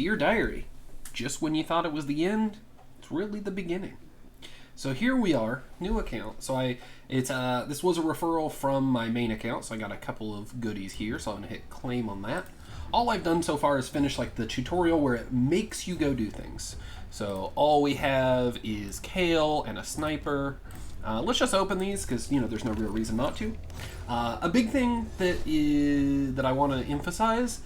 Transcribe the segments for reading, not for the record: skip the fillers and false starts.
Dear Diary, just when you thought it was the end, it's really the beginning. So here we are, new account. So this was a referral from my main account, so I got a couple of goodies here, so I'm gonna hit claim on that. All I've done so far is finish like the tutorial where it makes you go do things. So all we have is Kale and a sniper. Let's just open these because there's no real reason not to. A big thing that I want to emphasize,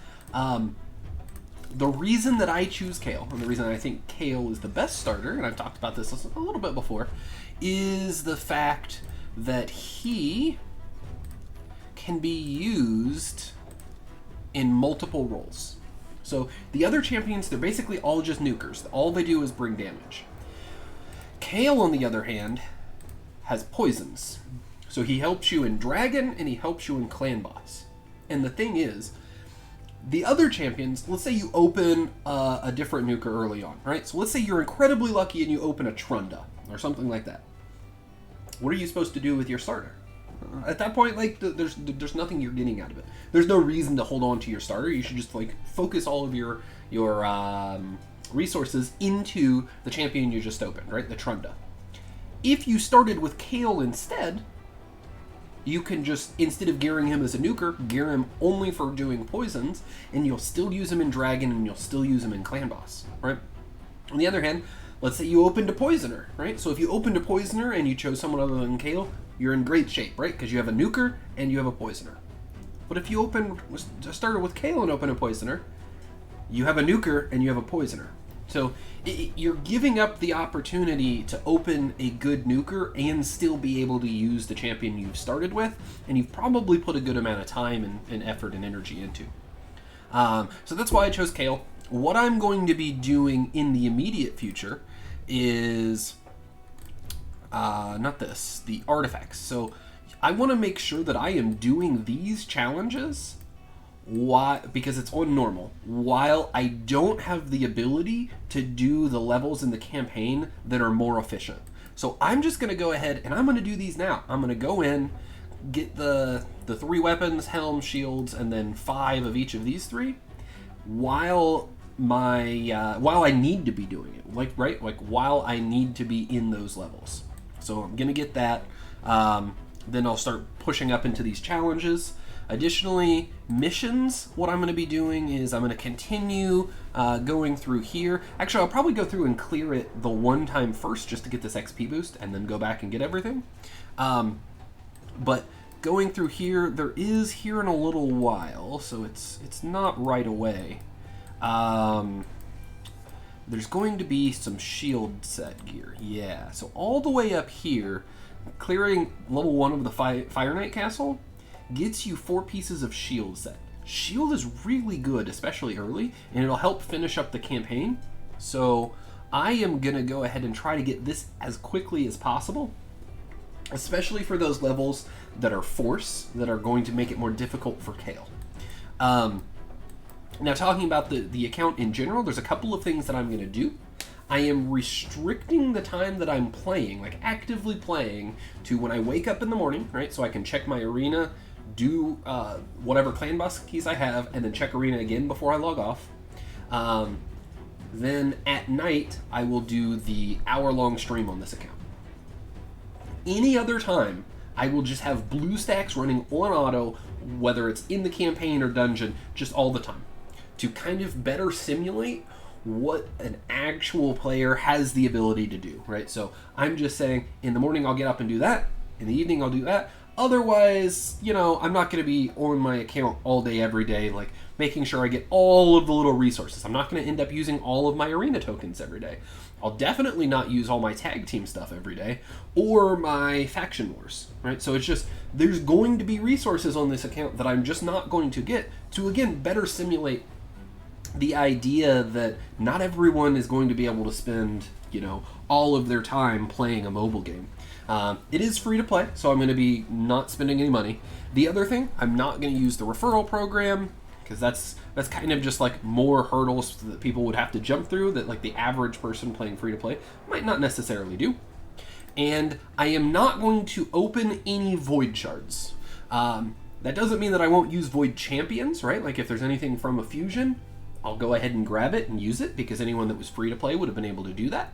the reason that I choose Kale, and the reason I think Kale is the best starter, and I've talked about this a little bit before, is the fact that he can be used in multiple roles. So the other champions, they're basically all just nukers. All they do is bring damage. Kale, on the other hand, has poisons. So he helps you in Dragon and he helps you in Clan Boss. And the thing is, the other champions, let's say you open a different nuker early on, right? So let's say you're incredibly lucky and you open a Trunda or something like that. What are you supposed to do with your starter? At that point, there's nothing you're getting out of it. There's no reason to hold on to your starter. You should just focus all of your resources into the champion you just opened, right? The Trunda. If you started with Kale instead, you can just, instead of gearing him as a nuker, gear him only for doing poisons, and you'll still use him in Dragon, and you'll still use him in Clan Boss, right? On the other hand, let's say you opened a Poisoner, right? So if you opened a Poisoner and you chose someone other than Kale, you're in great shape, right? Because you have a nuker and you have a Poisoner. But if you started with Kale and open a Poisoner, you have a nuker and you have a Poisoner. So you're giving up the opportunity to open a good nuker and still be able to use the champion you've started with, and you've probably put a good amount of time and effort and energy into. So that's why I chose Kale. What I'm going to be doing in the immediate future is the artifacts. So I want to make sure that I am doing these challenges because it's on normal, while I don't have the ability to do the levels in the campaign that are more efficient. So I'm just going to go ahead and I'm going to do these now. I'm going to go in, get the 3 weapons, helm, shields, and then 5 of each of these 3, while I need to be doing it, while I need to be in those levels. So I'm going to get that. Then I'll start pushing up into these challenges. Additionally, missions, what I'm going to be doing is I'm going to continue going through here. Actually, I'll probably go through and clear it the one time first just to get this XP boost and then go back and get everything. But going through here, there is here in a little while, so it's not right away. There's going to be some shield set gear. Yeah, so all the way up here, clearing level 1 of the Fire Knight Castle gets you 4 pieces of shield set. Shield is really good, especially early, and it'll help finish up the campaign. So I am going to go ahead and try to get this as quickly as possible, especially for those levels that are force, that are going to make it more difficult for Kale. Now, talking about the account in general, there's a couple of things that I'm going to do. I am restricting the time that I'm playing, actively playing, to when I wake up in the morning, right? So I can check my arena, do whatever Clan Boss keys I have, and then check arena again before I log off. Then at night, I will do the hour-long stream on this account. Any other time, I will just have BlueStacks running on auto, whether it's in the campaign or dungeon, just all the time, to kind of better simulate what an actual player has the ability to do, right? So I'm just saying, in the morning I'll get up and do that, in the evening I'll do that. Otherwise, I'm not going to be on my account all day, every day, making sure I get all of the little resources. I'm not going to end up using all of my arena tokens every day. I'll definitely not use all my tag team stuff every day, or my faction wars, right? So it's just, there's going to be resources on this account that I'm just not going to get to, again, better simulate the idea that not everyone is going to be able to spend, all of their time playing a mobile game. It is free to play, so I'm going to be not spending any money. The other thing, I'm not going to use the referral program, because that's kind of just more hurdles that people would have to jump through that the average person playing free to play might not necessarily do. And I am not going to open any void shards. That doesn't mean that I won't use void champions, right? If there's anything from a fusion, I'll go ahead and grab it and use it, because anyone that was free to play would have been able to do that.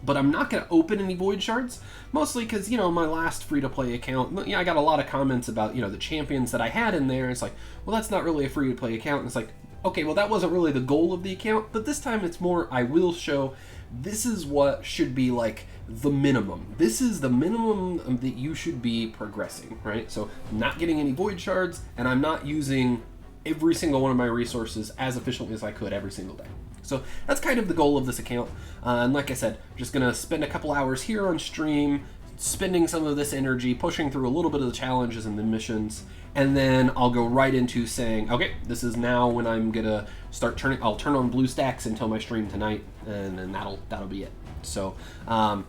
But I'm not going to open any void shards, mostly because, you know, my last free-to-play account, I got a lot of comments about, you know, the champions that I had in there. It's like, well, that's not really a free-to-play account. And it's like, okay, well, that wasn't really the goal of the account, but this time it's more, I will show this is what should be like the minimum. This is the minimum that you should be progressing, right? So I'm not getting any void shards, and I'm not using every single one of my resources as efficiently as I could every single day. So that's kind of the goal of this account. And like I said, I'm just going to spend a couple hours here on stream, spending some of this energy, pushing through a little bit of the challenges and the missions, and then I'll go right into saying, okay, this is now when I'm going to start turning, I'll turn on BlueStacks until my stream tonight, and then that'll be it. So I'm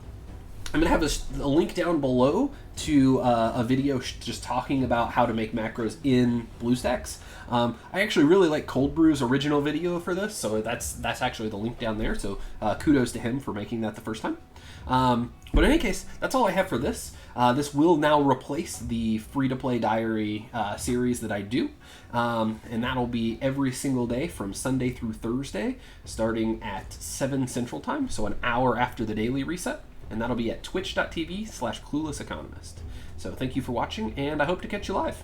going to have a link down below to a video just talking about how to make macros in BlueStacks. I actually really like Cold Brew's original video for this, so that's actually the link down there, so kudos to him for making that the first time. But in any case, that's all I have for this. This will now replace the free-to-play diary series that I do, and that'll be every single day from Sunday through Thursday, starting at 7 Central Time, so an hour after the daily reset, and that'll be at twitch.tv/cluelesseconomist. So thank you for watching, and I hope to catch you live.